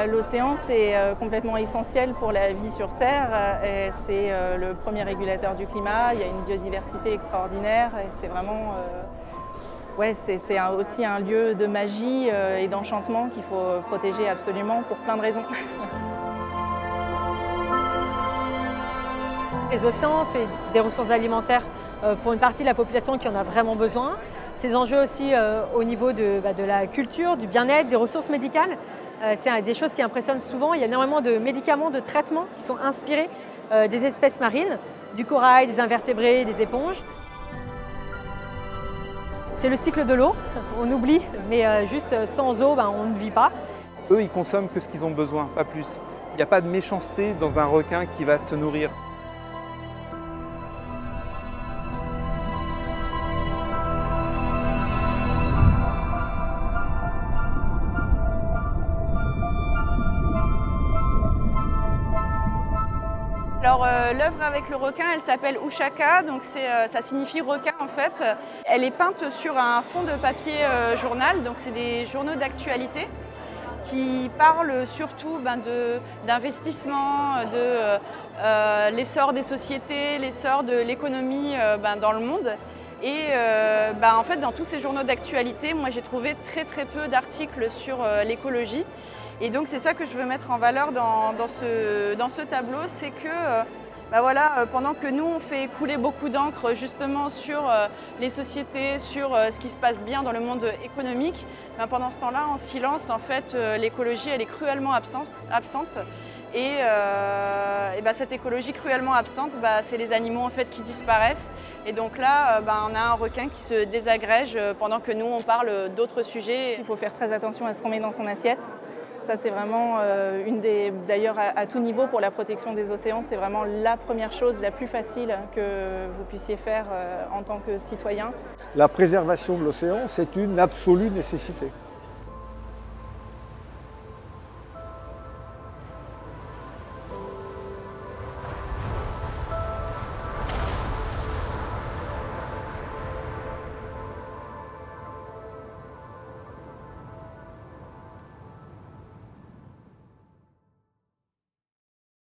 L'océan, c'est complètement essentiel pour la vie sur Terre. C'est le premier régulateur du climat. Il y a une biodiversité extraordinaire. Et c'est vraiment, c'est aussi un lieu de magie et d'enchantement qu'il faut protéger absolument pour plein de raisons. Les océans, c'est des ressources alimentaires pour une partie de la population qui en a vraiment besoin. Ces enjeux aussi au niveau de la culture, du bien-être, des ressources médicales. C'est des choses qui impressionnent souvent. Il y a énormément de médicaments, de traitements qui sont inspirés des espèces marines, du corail, des invertébrés, des éponges. C'est le cycle de l'eau, on oublie, mais juste sans eau, on ne vit pas. Eux, ils consomment que ce qu'ils ont besoin, pas plus. Il n'y a pas de méchanceté dans un requin qui va se nourrir. Alors l'œuvre avec le requin, elle s'appelle Ushaka, donc ça signifie requin en fait. Elle est peinte sur un fond de papier journal, donc c'est des journaux d'actualité qui parlent surtout d'investissement, de l'essor des sociétés, l'essor de l'économie dans le monde. Et en fait, dans tous ces journaux d'actualité, moi j'ai trouvé très peu d'articles sur l'écologie. Et donc c'est ça que je veux mettre en valeur dans ce tableau, c'est que pendant que nous on fait couler beaucoup d'encre justement sur les sociétés, sur ce qui se passe bien dans le monde économique, pendant ce temps-là, en silence, en fait, l'écologie elle est cruellement absente. Et cette écologie cruellement absente, c'est les animaux en fait qui disparaissent. Et donc là, on a un requin qui se désagrège pendant que nous on parle d'autres sujets. Il faut faire très attention à ce qu'on met dans son assiette. Ça, c'est vraiment d'ailleurs à tout niveau pour la protection des océans, c'est vraiment la première chose, la plus facile que vous puissiez faire en tant que citoyen. La préservation de l'océan, c'est une absolue nécessité.